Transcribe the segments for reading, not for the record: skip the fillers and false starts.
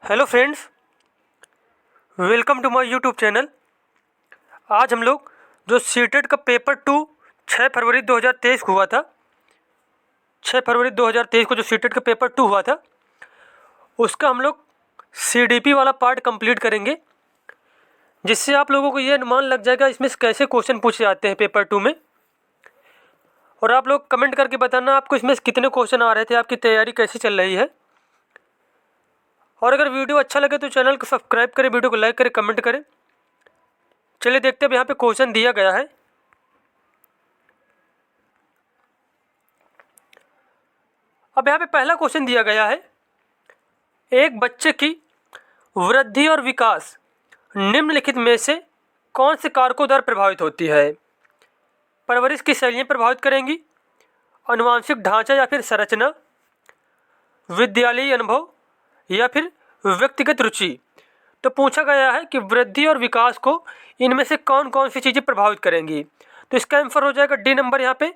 Hello friends, welcome to my YouTube channel. आज हम लोग जो सीटेट का पेपर 2 6 फरवरी 2023 को हुआ था, 6 फरवरी 2023 को जो सीटेट का पेपर 2 हुआ था, उसका हम लोग सीडीपी वाला पार्ट कंप्लीट करेंगे, जिससे आप लोगों को ये अनुमान लग जाएगा इसमें से कैसे क्वेश्चन पूछे जाते हैं पेपर 2 में। और आप लोग कमेंट करके बताना आपको इसमें से कितने क्वेश्चन आ रहे थे, आपकी तैयारी कैसी चल रही है। और अगर वीडियो अच्छा लगे तो चैनल को सब्सक्राइब करें, वीडियो को लाइक करें, कमेंट करें। चलिए देखते हैं यहाँ पे क्वेश्चन दिया गया है। अब यहाँ पे पहला क्वेश्चन दिया गया है, एक बच्चे की वृद्धि और विकास निम्नलिखित में से कौन से कारकों द्वारा प्रभावित होती है? परवरिश की शैलियाँ प्रभावित करेंगी, आनुवंशिक ढांचा या फिर संरचना, विद्यालयी अनुभव या फिर व्यक्तिगत रुचि। तो पूछा गया है कि वृद्धि और विकास को इनमें से कौन कौन सी चीज़ें प्रभावित करेंगी। तो इसका आंसर हो जाएगा डी नंबर। यहाँ पे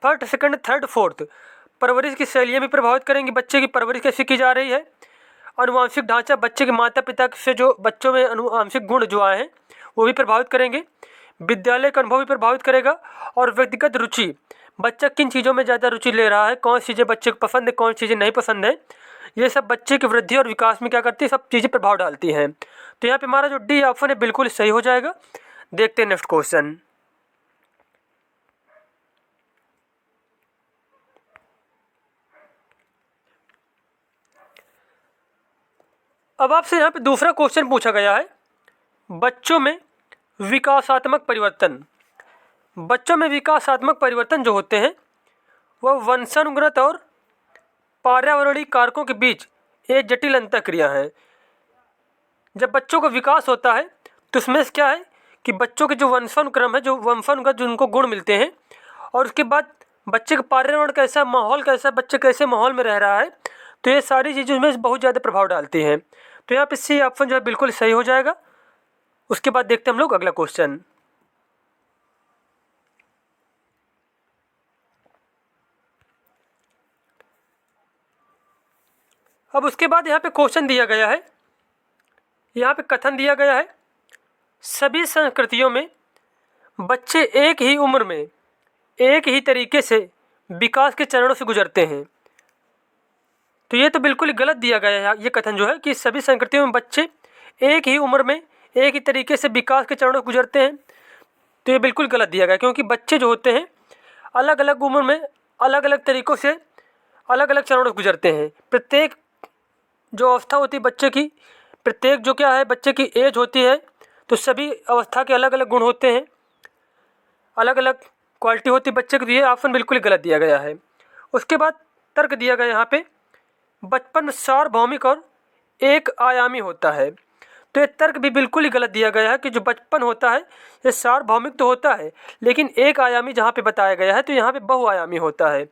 फर्स्ट, सेकंड, थर्ड, फोर्थ। परवरिश की शैलियाँ भी प्रभावित करेंगी, बच्चे की परवरिश कैसे की जा रही है। आनुवंशिक ढांचा, बच्चे के माता पिता से जो बच्चों में आनुवंशिक गुण जो आए हैं वो भी प्रभावित करेंगे। विद्यालय का अनुभव भी प्रभावित करेगा। और व्यक्तिगत रुचि, बच्चा किन चीज़ों में ज़्यादा रुचि ले रहा है, कौन सी चीज़ें बच्चे को पसंद है, कौन सी चीज़ें नहीं पसंद है, ये सब बच्चे की वृद्धि और विकास में क्या करती है, सब चीज़ें प्रभाव डालती हैं। तो यहाँ पे हमारा जो डी ऑप्शन है बिल्कुल सही हो जाएगा। देखते हैं नेक्स्ट क्वेश्चन। अब आपसे यहाँ पे दूसरा क्वेश्चन पूछा गया है, बच्चों में विकासात्मक परिवर्तन। बच्चों में विकासात्मक परिवर्तन जो होते हैं वह वंशानुगत और पर्यावरणीय कारकों के बीच एक जटिल अंतःक्रिया है। जब बच्चों का विकास होता है तो उसमें से क्या है कि बच्चों के जो वंशानुक्रम है, जो वंशानुगत जो उनको गुण मिलते हैं, और उसके बाद बच्चे का पर्यावरण कैसा, माहौल कैसा, बच्चे कैसे माहौल में रह रहा है, तो ये सारी चीज़ें उसमें बहुत ज़्यादा प्रभाव डालती हैं। तो यहाँ पे सी ऑप्शन जो है बिल्कुल सही हो जाएगा। उसके बाद देखते हैं हम लोग अगला क्वेश्चन। अब उसके बाद यहाँ पे क्वेश्चन दिया गया है, यहाँ पे कथन दिया गया है, सभी संस्कृतियों में बच्चे एक ही उम्र में एक ही तरीके से विकास के चरणों से गुजरते हैं। तो ये तो बिल्कुल ही गलत दिया गया है। ये कथन जो है कि सभी संस्कृतियों में बच्चे एक ही उम्र में एक ही तरीके से विकास के चरणों से गुजरते हैं, तो ये बिल्कुल गलत दिया गया, क्योंकि बच्चे जो होते हैं अलग अलग उम्र में अलग अलग तरीक़ों से अलग अलग चरणों से गुजरते हैं। प्रत्येक जो अवस्था होती है बच्चे की, प्रत्येक जो क्या है बच्चे की एज होती है, तो सभी अवस्था के अलग अलग गुण होते हैं, अलग अलग क्वालिटी होती है बच्चे की। तो ये ऑप्शन बिल्कुल ही गलत दिया गया है। उसके बाद तर्क दिया गया यहाँ पे, बचपन सार्वभौमिक और एक आयामी होता है। तो ये तर्क भी बिल्कुल ही गलत दिया गया है कि जो बचपन होता है ये सार्वभौमिक तो होता है, लेकिन एक आयामी जहाँ पे बताया गया है तो यहाँ पे बहुआयामी होता है।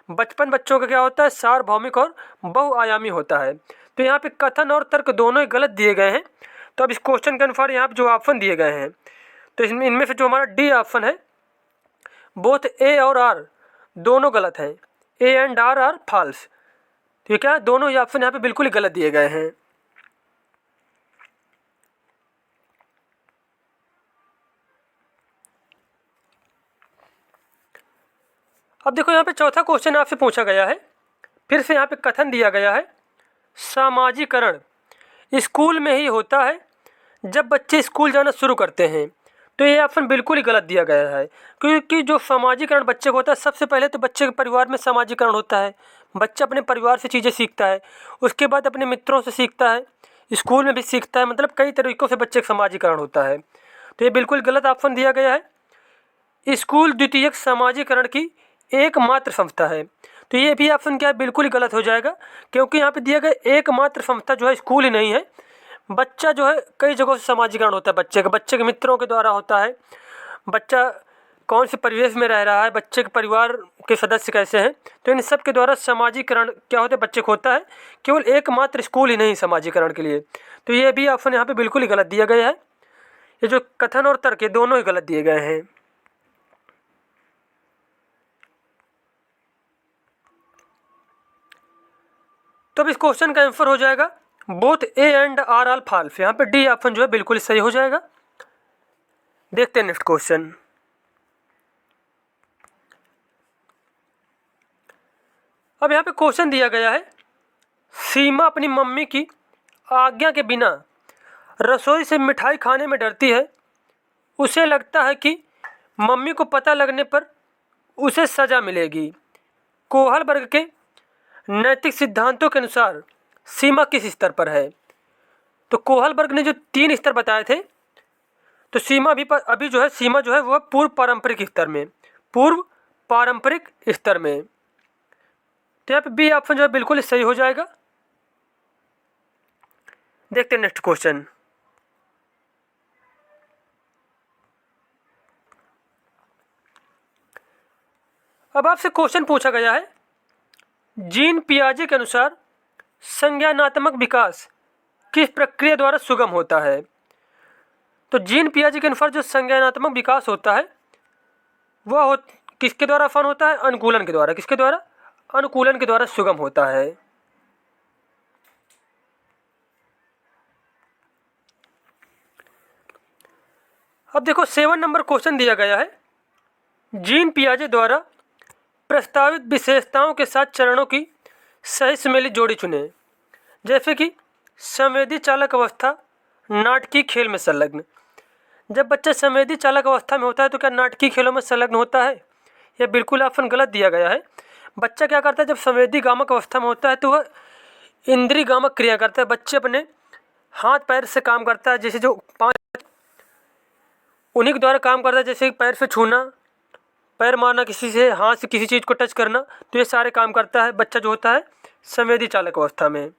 बचपन बच्चों का क्या होता है, सार्वभौमिक और बहुआयामी होता है। तो यहाँ पे कथन और तर्क दोनों ही गलत दिए गए हैं। तो अब इस क्वेश्चन के अनुसार यहाँ पे जो ऑप्शन दिए गए हैं, तो इसमें इनमें से जो हमारा डी ऑप्शन है, बोथ ए और आर दोनों गलत हैं। A and R false. तो ये क्या, दोनों ही ऑप्शन यहाँ पे बिल्कुल ही गलत दिए गए हैं। अब देखो यहाँ पे चौथा क्वेश्चन आपसे पूछा गया है, फिर से यहाँ पे कथन दिया गया है, सामाजिकरण स्कूल में ही होता है जब बच्चे स्कूल जाना शुरू करते हैं। तो ये ऑप्शन बिल्कुल ही गलत दिया गया है, क्योंकि जो सामाजिकरण बच्चे को होता है, सबसे पहले तो बच्चे के परिवार में सामाजिकरण होता है। बच्चा अपने परिवार से चीज़ें सीखता है, उसके बाद अपने मित्रों से सीखता है, स्कूल में भी सीखता है, मतलब कई तरीक़ों से बच्चे का सामाजिकरण होता है। तो ये बिल्कुल गलत ऑप्शन दिया गया है। स्कूल द्वितीयक सामाजिकरण की एकमात्र संस्था है। तो ये भी ऑप्शन क्या है, बिल्कुल ही गलत हो जाएगा, क्योंकि यहाँ पे दिया गया एकमात्र संस्था जो है स्कूल ही नहीं है। बच्चा जो है कई जगहों से सामाजिकरण होता है, बच्चे के मित्रों के द्वारा होता है, बच्चा कौन से परिवेश में रह रहा है, बच्चे के परिवार के सदस्य कैसे हैं, तो इन सब के द्वारा सामाजिकरण क्या होता है, बच्चे को होता है। केवल एकमात्र स्कूल ही नहीं सामाजिकरण के लिए। तो ये भी ऑप्शन यहाँ पे बिल्कुल ही गलत दिया गया है। ये जो कथन और तर्क दोनों ही गलत दिए गए हैं। तो अब इस क्वेश्चन का आंसर हो जाएगा both A and R all false. यहाँ पे डी ऑप्शन जो है बिल्कुल सही हो जाएगा। देखते हैं नेक्स्ट क्वेश्चन। अब यहाँ पे क्वेश्चन दिया गया है, सीमा अपनी मम्मी की आज्ञा के बिना रसोई से मिठाई खाने में डरती है। उसे लगता है कि मम्मी को पता लगने पर उसे सजा मिलेगी। कोहलबर्ग के नैतिक सिद्धांतों के अनुसार सीमा किस स्तर पर है? तो कोहलबर्ग ने जो 3 स्तर बताए थे, तो सीमा अभी जो है सीमा जो है वह पूर्व पारंपरिक स्तर में, पूर्व पारंपरिक स्तर में। तो यहाँ पे बी ऑप्शन जो है बिल्कुल सही हो जाएगा। देखते हैं नेक्स्ट क्वेश्चन। अब आपसे क्वेश्चन पूछा गया है, जीन पियाजे के अनुसार संज्ञानात्मक विकास किस प्रक्रिया द्वारा सुगम होता है? तो जीन पियाजे के अनुसार जो संज्ञानात्मक विकास होता है वह किसके द्वारा आसान होता है? अनुकूलन के द्वारा। किसके द्वारा? अनुकूलन के द्वारा सुगम होता है। अब देखो 7 नंबर क्वेश्चन दिया गया है, जीन पियाजे द्वारा प्रस्तावित विशेषताओं के साथ चरणों की सही सुमेलित जोड़ी चुनें। जैसे कि संवेदी चालक अवस्था नाटकीय खेल में संलग्न। जब बच्चा संवेदी चालक अवस्था में होता है तो क्या नाटकीय खेलों में संलग्न होता है? यह बिल्कुल ऑप्शन गलत दिया गया है। बच्चा क्या करता है, जब संवेदी गामक अवस्था में होता है तो वह इंद्रिय गामक क्रिया करता है। बच्चे अपने हाथ पैर से काम करता है, जैसे जो 5 उन्हीं के द्वारा काम करता है, जैसे पैर से छूना, पैर मारना, किसी से हाथ से किसी चीज़ को टच करना, तो ये सारे काम करता है बच्चा जो होता है संवेदी चालक अवस्था में।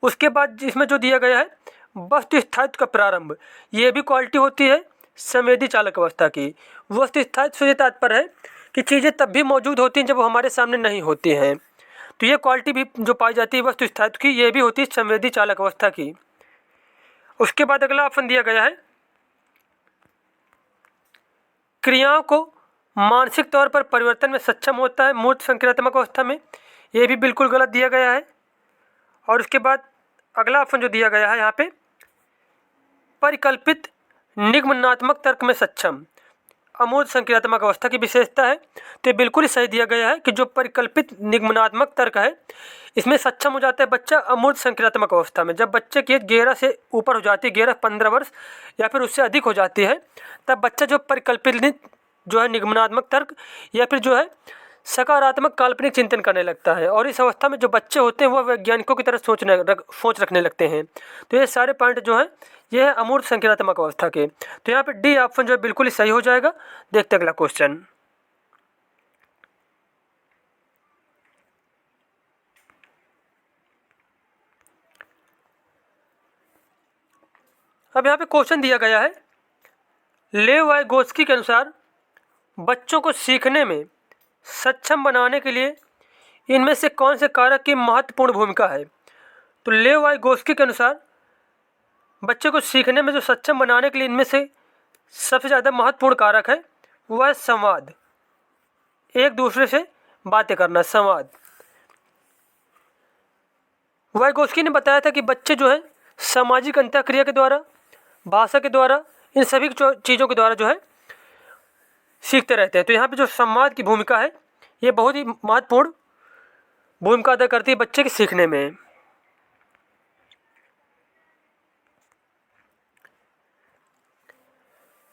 उसके बाद इसमें जो दिया गया है वस्तु स्थायित्व का प्रारंभ, ये भी क्वालिटी होती है संवेदी चालक अवस्था की। वस्तु स्थायित्व से तात्पर्य है कि चीज़ें तब भी मौजूद होती हैं जब वो हमारे सामने नहीं होती हैं। तो ये क्वालिटी भी जो पाई जाती है वस्तु स्थायित्व की, ये भी होती है संवेदी चालक अवस्था की। उसके बाद अगला ऑप्शन दिया गया है, क्रियाओं को मानसिक तौर पर परिवर्तन में सक्षम होता है मूर्त संक्रियात्मक अवस्था में, ये भी बिल्कुल गलत दिया गया है। और उसके बाद अगला ऑप्शन जो दिया गया है यहाँ पे, परिकल्पित निगमनात्मक तर्क में सक्षम अमूर्त संक्रियात्मक अवस्था की विशेषता है। तो ये बिल्कुल ही सही दिया गया है कि जो परिकल्पित निगमनात्मक तर्क है इसमें सक्षम हो जाता है बच्चा अमूर्त संक्रियात्मक अवस्था में। जब बच्चे की एज 11 से ऊपर हो जाती है, 11-15 वर्ष या फिर उससे अधिक हो जाती है, तब बच्चा जो परिकल्पित जो है निगमनात्मक तर्क या फिर जो है सकारात्मक काल्पनिक चिंतन करने लगता है। और इस अवस्था में जो बच्चे होते हैं वह वैज्ञानिकों की तरह सोच रखने लगते हैं। तो ये सारे पॉइंट जो हैं ये है अमूर्त संक्रियात्मक अवस्था के। तो यहाँ पे डी ऑप्शन जो है बिल्कुल ही सही हो जाएगा। देखते अगला क्वेश्चन। अब यहाँ पे क्वेश्चन दिया गया है, लेव वाइगोत्स्की के अनुसार बच्चों को सीखने में सक्षम बनाने के लिए इनमें से कौन से कारक की महत्वपूर्ण भूमिका है? तो लेव वाइगोत्स्की के अनुसार बच्चे को सीखने में जो सक्षम बनाने के लिए इनमें से सबसे ज़्यादा महत्वपूर्ण कारक है वह है संवाद, एक दूसरे से बातें करना, संवाद। वाइगोत्स्की ने बताया था कि बच्चे जो है सामाजिक अंतःक्रिया के द्वारा, भाषा के द्वारा, इन सभी चीज़ों के द्वारा जो है सीखते रहते हैं। तो यहाँ पे जो संवाद की भूमिका है ये बहुत ही महत्वपूर्ण भूमिका अदा करती है बच्चे के सीखने में।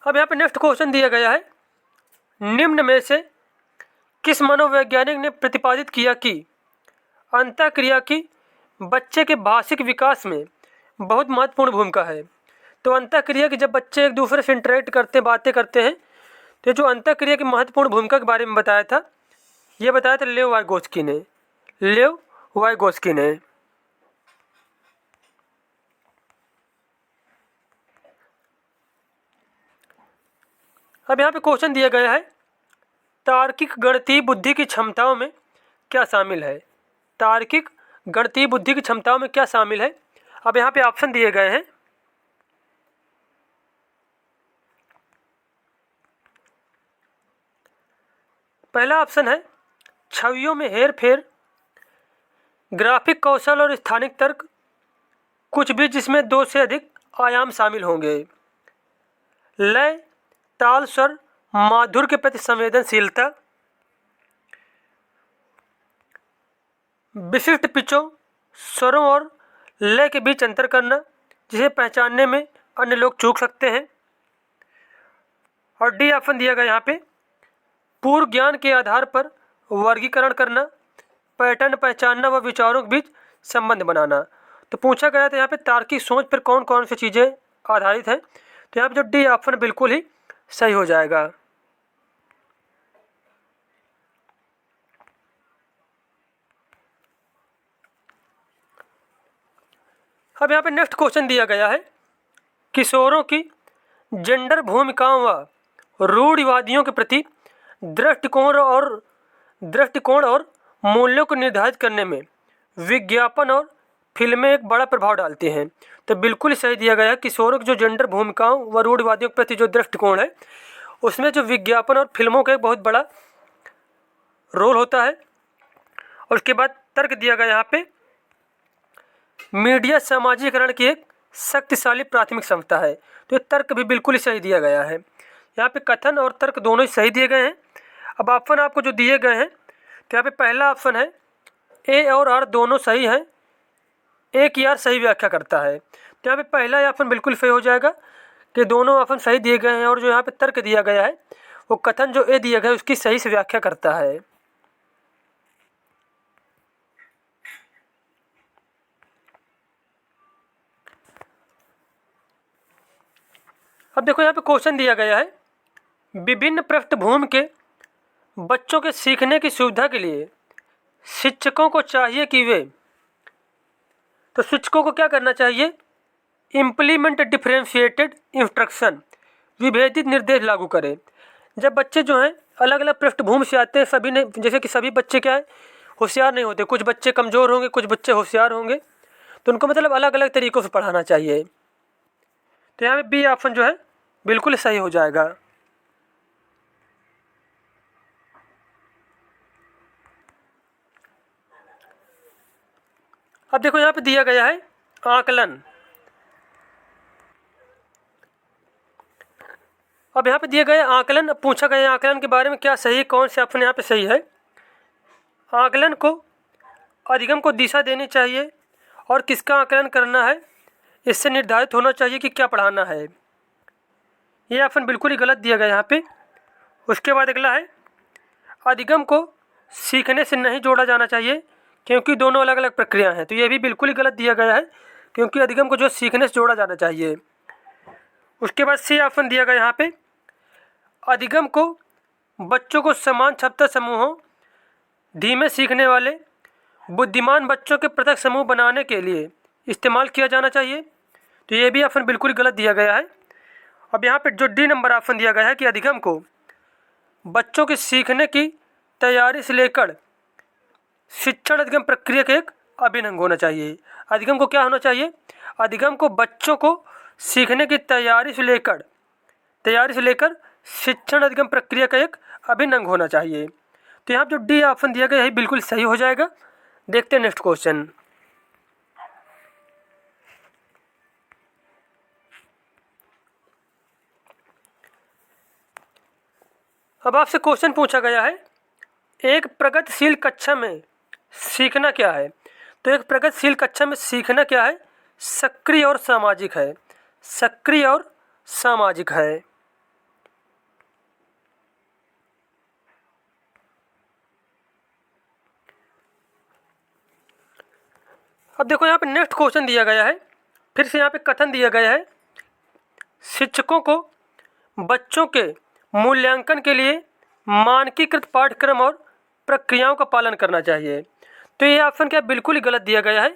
अब यहाँ पे नेक्स्ट क्वेश्चन दिया गया है, निम्न में से किस मनोवैज्ञानिक ने प्रतिपादित किया कि अंतःक्रिया की बच्चे के भाषिक विकास में बहुत महत्वपूर्ण भूमिका है? तो अंतःक्रिया की जब बच्चे एक दूसरे से इंटरेक्ट करते हैं, बातें करते हैं, तो जो अंतःक्रिया की महत्वपूर्ण भूमिका के बारे में बताया था, ये बताया था लेव वाइगोत्स्की ने। लेव वाइगोत्स्की ने। अब यहाँ पे क्वेश्चन दिया गया है, तार्किक गणितीय बुद्धि की क्षमताओं में क्या शामिल है? तार्किक गणितीय बुद्धि की क्षमताओं में क्या शामिल है? अब यहाँ पे ऑप्शन दिए गए हैं, पहला ऑप्शन है छवियों में हेर फेर, ग्राफिक कौशल और स्थानिक तर्क, कुछ भी जिसमें 2 से अधिक आयाम शामिल होंगे। लय, ताल, स्वर, माधुर्य के प्रति संवेदनशीलता, विशिष्ट पिचों, स्वरों और लय के बीच अंतर करना, जिसे पहचानने में अन्य लोग चूक सकते हैं। और डी ऑप्शन दिया गया यहाँ पे, पूर्व ज्ञान के आधार पर वर्गीकरण करना, पैटर्न पहचानना व विचारों के बीच संबंध बनाना। तो पूछा गया था यहाँ पे तार्किक सोच पर कौन कौन सी चीज़ें आधारित हैं, तो यहाँ पे जो डी ऑप्शन बिल्कुल ही सही हो जाएगा। अब यहाँ पे नेक्स्ट क्वेश्चन दिया गया है, किशोरों की जेंडर भूमिकाओं व रूढ़िवादियों के प्रति दृष्टिकोण और मूल्यों को निर्धारित करने में विज्ञापन और फिल्में एक बड़ा प्रभाव डालती हैं। तो बिल्कुल सही दिया गया है, किशोरों की जो जेंडर भूमिकाओं व रूढ़िवादियों के प्रति जो दृष्टिकोण है, उसमें जो विज्ञापन और फिल्मों का एक बहुत बड़ा रोल होता है। और उसके बाद तर्क दिया गया यहाँ पे, मीडिया सामाजिकरण की एक शक्तिशाली प्राथमिक क्षमता है। तो ये तर्क भी बिल्कुल ही सही दिया गया है। यहाँ पे कथन और तर्क दोनों ही सही दिए गए हैं। अब ऑप्शन आपको जो दिए गए हैं, तो यहाँ पे पहला ऑप्शन है ए और आर दोनों सही हैं, ए की आर सही व्याख्या करता है। तो यहाँ पे पहला ऑप्शन बिल्कुल सही हो जाएगा कि दोनों ऑप्शन सही दिए गए हैं, और जो यहाँ पे तर्क दिया गया है वो कथन जो ए दिया गया है उसकी सही से व्याख्या करता है। अब देखो यहाँ पे क्वेश्चन दिया गया है, विभिन्न पृष्ठभूमि के बच्चों के सीखने की सुविधा के लिए शिक्षकों को चाहिए कि वे, तो शिक्षकों को क्या करना चाहिए, इम्प्लीमेंट डिफरेंशिएटेड इंस्ट्रक्शन, विभेदित निर्देश लागू करें। जब बच्चे जो हैं अलग अलग पृष्ठभूमि से आते हैं, सभी ने, जैसे कि सभी बच्चे क्या है, होशियार नहीं होते, कुछ बच्चे कमज़ोर होंगे, कुछ बच्चे होशियार होंगे, तो उनको मतलब अलग अलग तरीक़ों से पढ़ाना चाहिए। तो यहाँ पे बी ऑप्शन जो है बिल्कुल सही हो जाएगा। अब देखो यहाँ पे दिया गया है आकलन। अब यहाँ पे दिए गए आकलन, अब पूछा गया है आकलन के बारे में क्या सही है, कौन से ऑप्शन यहाँ पे सही है। आकलन को अधिगम को दिशा देनी चाहिए और किसका आकलन करना है इससे निर्धारित होना चाहिए कि क्या पढ़ाना है। ये ऑप्शन बिल्कुल ही गलत दिया गया यहाँ पे। उसके बाद अगला है, अधिगम को सीखने से नहीं जोड़ा जाना चाहिए क्योंकि दोनों अलग अलग प्रक्रिया हैं। तो ये भी बिल्कुल ही गलत दिया गया है, क्योंकि अधिगम को जो सीखने से जोड़ा जाना चाहिए। उसके बाद सी ऑप्शन दिया गया यहाँ पे, अधिगम को बच्चों को समान क्षमता समूहों, धीमे सीखने वाले, बुद्धिमान बच्चों के पृथक समूह बनाने के लिए इस्तेमाल किया जाना चाहिए। तो ये भी ऑप्शन बिल्कुल गलत दिया गया है। अब यहाँ पे जो डी नंबर ऑप्शन दिया गया है कि अधिगम को बच्चों के सीखने की तैयारी से लेकर शिक्षण अधिगम प्रक्रिया का एक अभिन्न अंग होना चाहिए। अधिगम को क्या होना चाहिए, अधिगम को बच्चों को सीखने की तैयारी से लेकर शिक्षण अधिगम प्रक्रिया का एक अभिन्न अंग होना चाहिए। तो यहाँ जो डी ऑप्शन दिया गया है बिल्कुल सही हो जाएगा। देखते हैं नेक्स्ट क्वेश्चन। अब आपसे क्वेश्चन पूछा गया है, एक प्रगतिशील कक्षा में सीखना क्या है। तो एक प्रगतिशील कक्षा में सीखना क्या है, सक्रिय और सामाजिक है। सक्रिय और सामाजिक है। अब देखो यहाँ पे नेक्स्ट क्वेश्चन दिया गया है, फिर से यहाँ पे कथन दिया गया है, शिक्षकों को बच्चों के मूल्यांकन के लिए मानकीकृत पाठ्यक्रम और प्रक्रियाओं का पालन करना चाहिए। तो ये ऑप्शन क्या बिल्कुल ही गलत दिया गया है।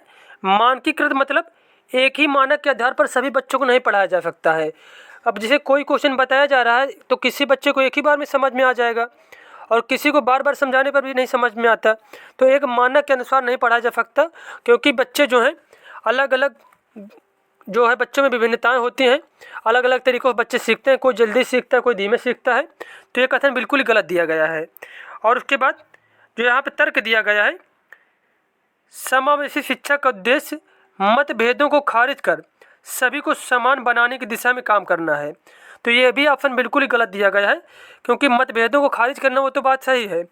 मानकीकृत मतलब एक ही मानक के आधार पर सभी बच्चों को नहीं पढ़ाया जा सकता है। अब जैसे कोई क्वेश्चन बताया जा रहा है तो किसी बच्चे को एक ही बार में समझ में आ जाएगा और किसी को बार बार समझाने पर भी नहीं समझ में आता। तो एक मानक के अनुसार नहीं पढ़ाया जा सकता, क्योंकि बच्चे जो हैं अलग अलग जो है, बच्चों में विभिन्नताएं होती हैं, अलग अलग तरीक़ों से बच्चे सीखते हैं, कोई जल्दी सीखता है, कोई धीमे सीखता है। तो ये कथन बिल्कुल ही गलत दिया गया है। और उसके बाद जो यहाँ पे तर्क दिया गया है, समावेशी शिक्षा का उद्देश्य मतभेदों को खारिज कर सभी को समान बनाने की दिशा में काम करना है। तो ये भी ऑप्शन बिल्कुल ही गलत दिया गया है, क्योंकि मतभेदों को खारिज करना वो तो बात सही है,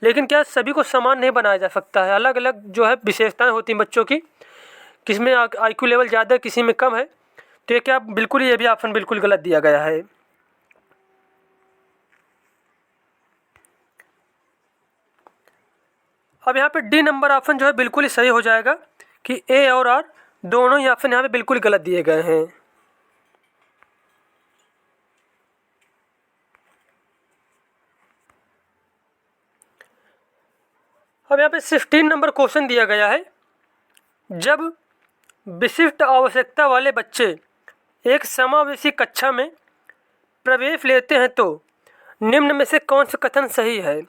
लेकिन क्या सभी को समान नहीं बनाया जा सकता है। अलग अलग जो है विशेषताएं होती हैं बच्चों की, किसी में IQ लेवल ज़्यादा है, किसी में कम है। तो ये क्या बिल्कुल, ये भी ऑप्शन बिल्कुल गलत दिया गया है। अब यहाँ पे डी नंबर ऑप्शन जो है बिल्कुल ही सही हो जाएगा कि ए और आर दोनों ही ऑप्शन यहाँ पे बिल्कुल गलत दिए गए हैं। अब यहाँ पे 16 नंबर क्वेश्चन दिया गया है, जब विशिष्ट आवश्यकता वाले बच्चे एक समावेशी कक्षा में प्रवेश लेते हैं तो निम्न में से कौन सा कथन सही है।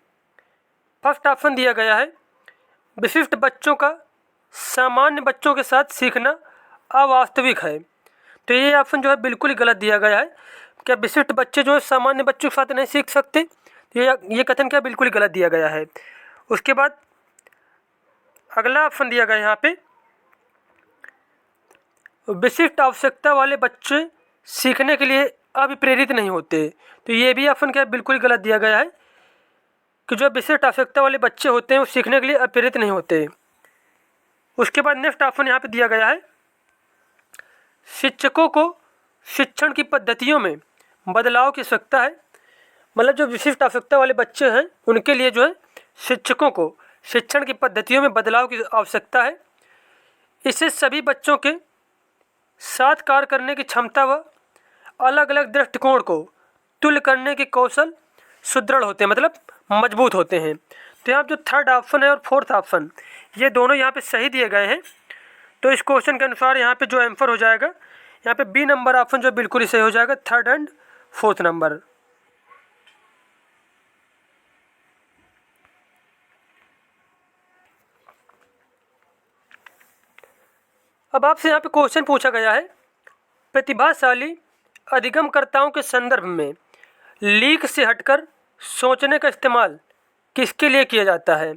फर्स्ट ऑप्शन दिया गया है, विशिष्ट बच्चों का सामान्य बच्चों के साथ सीखना अवास्तविक है। तो ये ऑप्शन जो है बिल्कुल ही गलत दिया गया है। क्या विशिष्ट बच्चे जो है सामान्य बच्चों के साथ नहीं सीख सकते? ये कथन क्या बिल्कुल ही गलत दिया गया है। उसके बाद अगला ऑप्शन दिया गया यहाँ पे, विशिष्ट आवश्यकता वाले बच्चे सीखने के लिए अभिप्रेरित नहीं होते। तो ये भी ऑप्शन क्या बिल्कुल ही गलत दिया गया है कि जो विशिष्ट आवश्यकता वाले बच्चे होते हैं वो सीखने के लिए अप्रेरित नहीं होते। उसके बाद नेक्स्ट ऑप्शन यहाँ पे दिया गया है, शिक्षकों को शिक्षण की पद्धतियों में बदलाव की आवश्यकता है। मतलब जो विशिष्ट आवश्यकता वाले बच्चे हैं उनके लिए जो है शिक्षकों को शिक्षण की पद्धतियों में बदलाव की आवश्यकता है। इससे सभी बच्चों के साथ कार्य करने की क्षमता व अलग अलग दृष्टिकोण को तुल्य करने के कौशल सुदृढ़ होते हैं, मतलब मजबूत होते हैं। तो यहाँ जो थर्ड ऑप्शन है और फोर्थ ऑप्शन ये दोनों यहाँ पे सही दिए गए हैं। तो इस क्वेश्चन के अनुसार यहाँ पे जो आंसर हो जाएगा, यहाँ पे बी नंबर ऑप्शन जो बिल्कुल ही सही हो जाएगा, थर्ड एंड फोर्थ नंबर। अब आपसे यहाँ पे क्वेश्चन पूछा गया है, प्रतिभाशाली अधिगमकर्ताओं के संदर्भ में लीक से हटकर सोचने का इस्तेमाल किसके लिए किया जाता है।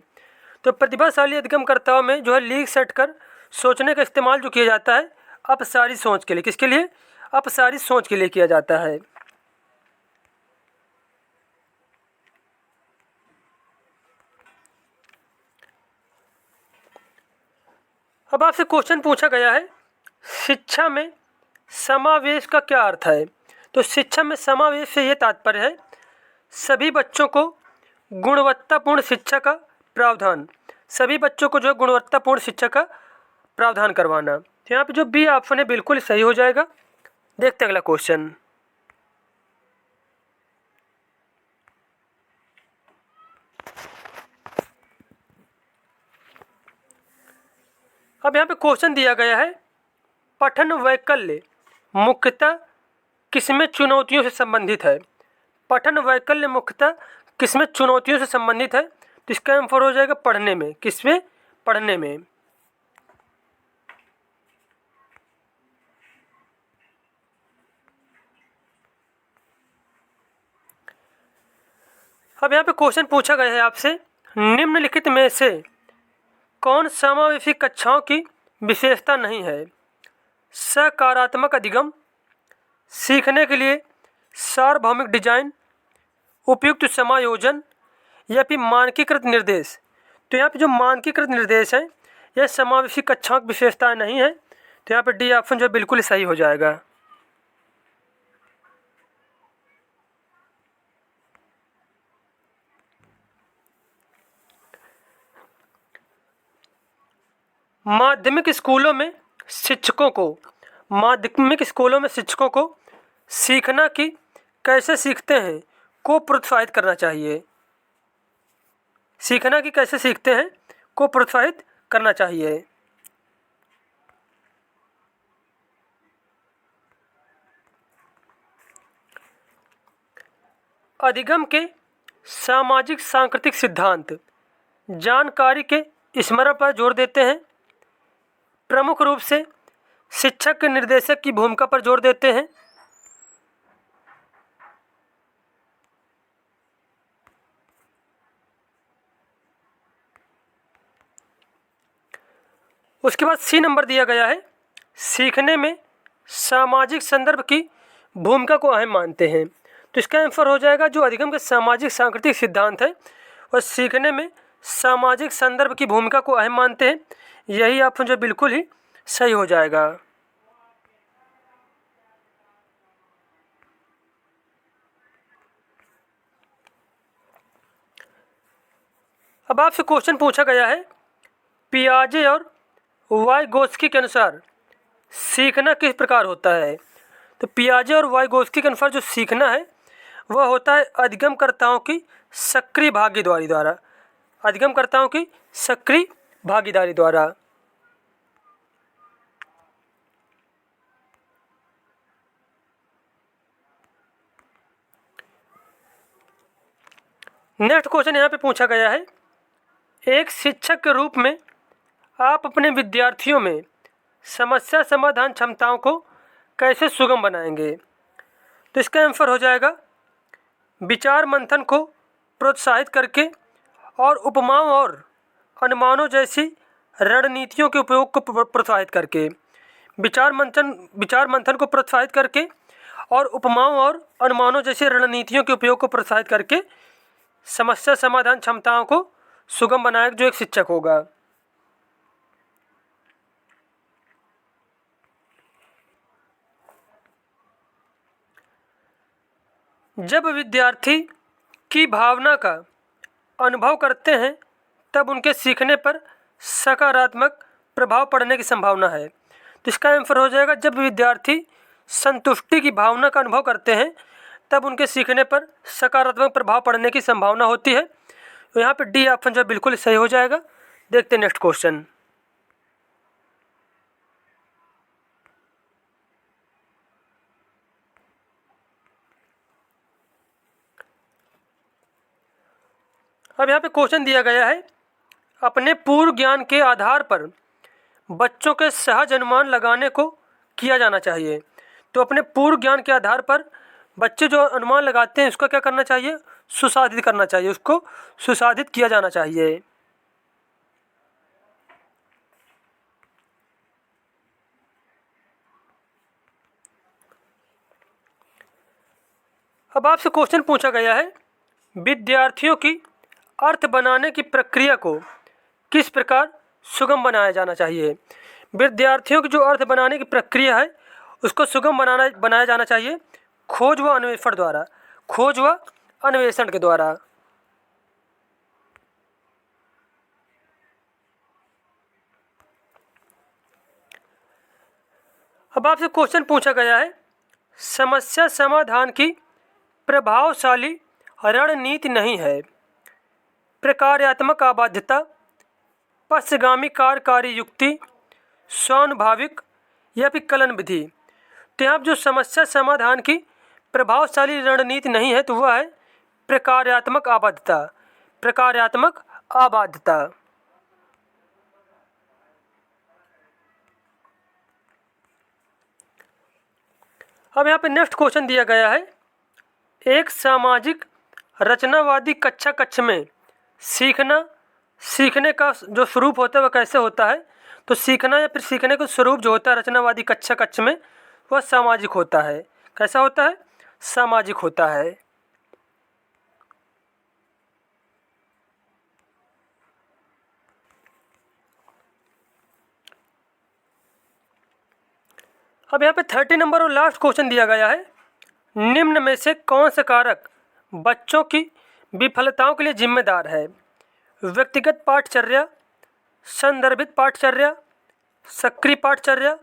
तो प्रतिभाशाली अधिगमकर्ताओं में जो है लीक से हटकर सोचने का इस्तेमाल जो किया जाता है अपसारी सोच के लिए, किसके लिए? अपसारी सोच के लिए किया जाता है। अब आपसे क्वेश्चन पूछा गया है, शिक्षा में समावेश का क्या अर्थ है। तो शिक्षा में समावेश से ये तात्पर्य है सभी बच्चों को गुणवत्तापूर्ण शिक्षा का प्रावधान, सभी बच्चों को जो है गुणवत्तापूर्ण शिक्षा का प्रावधान करवाना। तो यहाँ पे जो बी ऑप्शन है बिल्कुल सही हो जाएगा। देखते हैं अगला क्वेश्चन। अब यहाँ पे क्वेश्चन दिया गया है, पठन वैकल्य मुख्यतः किसमें चुनौतियों से संबंधित है। पठन वैकल्य मुख्यतः किसमें चुनौतियों से संबंधित है। तो इसका आंसर हो जाएगा पढ़ने में। किसमें? पढ़ने में। अब यहाँ पे क्वेश्चन पूछा गया है आपसे, निम्नलिखित में से कौन समावेशी कक्षाओं की विशेषता नहीं है। सकारात्मक अधिगम, सीखने के लिए सार्वभौमिक डिजाइन, उपयुक्त समायोजन या फिर मानकीकृत निर्देश। तो यहाँ पे जो मानकीकृत निर्देश हैं यह समावेशी कक्षाओं की विशेषताएं नहीं है। तो यहाँ पे डी ऑप्शन जो बिल्कुल सही हो जाएगा। माध्यमिक स्कूलों में शिक्षकों को सीखना कि कैसे सीखते हैं को प्रोत्साहित करना चाहिए। सीखना कि कैसे सीखते हैं को प्रोत्साहित करना चाहिए। अधिगम के सामाजिक सांस्कृतिक सिद्धांत जानकारी के स्मरण पर जोर देते हैं, प्रमुख रूप से शिक्षक के निर्देशक की भूमिका पर जोर देते हैं। उसके बाद सी नंबर दिया गया है, सीखने में सामाजिक संदर्भ की भूमिका को अहम मानते हैं। तो इसका आंसर हो जाएगा जो अधिगम के सामाजिक सांस्कृतिक सिद्धांत है वह सीखने में सामाजिक संदर्भ की भूमिका को अहम मानते हैं। यही ऑप्शन जो बिल्कुल ही सही हो जाएगा। अब आपसे क्वेश्चन पूछा गया है, पियाजे और वाइगोत्स्की के अनुसार सीखना किस प्रकार होता है। तो पियाजे और वाइगोत्स्की के अनुसार जो सीखना है वह होता है अधिगमकर्ताओं की सक्रिय भागीदारी द्वारा। अधिगमकर्ताओं की सक्रिय भागीदारी द्वारा। नेक्स्ट क्वेश्चन यहाँ पे पूछा गया है, एक शिक्षक के रूप में आप अपने विद्यार्थियों में समस्या समाधान क्षमताओं को कैसे सुगम बनाएंगे। तो इसका आंसर हो जाएगा विचार मंथन को प्रोत्साहित करके और उपमाओं और अनुमानों जैसी रणनीतियों के उपयोग को प्रोत्साहित करके। विचार मंथन को प्रोत्साहित करके और उपमाओं और अनुमानों जैसी रणनीतियों के उपयोग को प्रोत्साहित करके समस्या समाधान क्षमताओं को सुगम बनाएगा जो एक शिक्षक होगा। जब विद्यार्थी की भावना का अनुभव करते हैं तब उनके सीखने पर सकारात्मक प्रभाव पड़ने की संभावना है। तो इसका आंसर हो जाएगा जब विद्यार्थी संतुष्टि की भावना का अनुभव करते हैं तब उनके सीखने पर सकारात्मक प्रभाव पड़ने की संभावना होती है। तो यहाँ पे डी ऑप्शन जो बिल्कुल सही हो जाएगा। देखते हैं नेक्स्ट क्वेश्चन। अब यहाँ पे क्वेश्चन दिया गया है, अपने पूर्व ज्ञान के आधार पर बच्चों के सहज अनुमान लगाने को किया जाना चाहिए। तो अपने पूर्व ज्ञान के आधार पर बच्चे जो अनुमान लगाते हैं उसका क्या करना चाहिए, सुसाधित करना चाहिए, उसको सुसाधित किया जाना चाहिए। अब आपसे क्वेश्चन पूछा गया है, विद्यार्थियों की अर्थ बनाने की प्रक्रिया को किस प्रकार सुगम बनाया जाना चाहिए। विद्यार्थियों की जो अर्थ बनाने की प्रक्रिया है उसको सुगम बनाया जाना चाहिए खोज व अन्वेषण द्वारा। खोज व अन्वेषण के द्वारा। अब आपसे क्वेश्चन पूछा गया है, समस्या समाधान की प्रभावशाली रणनीति नहीं है प्रकार्यात्मक आबाध्यता, पश्चगामी कार्यकारी युक्ति, स्वानुभाविक या फिर कलन विधि। तो यहाँ जो समस्या समाधान की प्रभावशाली रणनीति नहीं है तो वह है प्रकार्यात्मक आबाध्यता। प्रकार्यात्मक आबाध्यता। अब यहाँ पे नेक्स्ट क्वेश्चन दिया गया है, एक सामाजिक रचनावादी कक्षा कक्ष में सीखने का जो स्वरूप होता है वह कैसे होता है। तो सीखना या फिर सीखने का स्वरूप जो होता है रचनावादी कक्षा कक्ष में वह सामाजिक होता है। कैसा होता है, सामाजिक होता है। अब यहाँ पे 30 नंबर और लास्ट क्वेश्चन दिया गया है, निम्न में से कौन सा कारक बच्चों की विफलताओं के लिए जिम्मेदार है। व्यक्तिगत पाठचर्या, संदर्भित पाठचर्या, सक्रिय पाठचर्या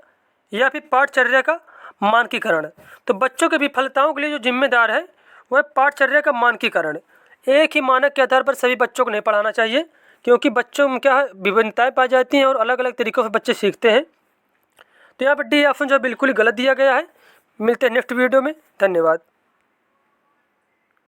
या फिर पाठचर्या का मानकीकरण। तो बच्चों के विफलताओं के लिए जो जिम्मेदार है वह पाठचर्या का मानकीकरण। एक ही मानक के आधार पर सभी बच्चों को नहीं पढ़ाना चाहिए क्योंकि बच्चों में क्या है विभिन्नताएं पाई जाती हैं और अलग अलग तरीक़ों से बच्चे सीखते हैं। तो यहाँ पर डी ऑप्शन जो बिल्कुल ही गलत दिया गया है। मिलते हैं नेक्स्ट वीडियो में। धन्यवाद।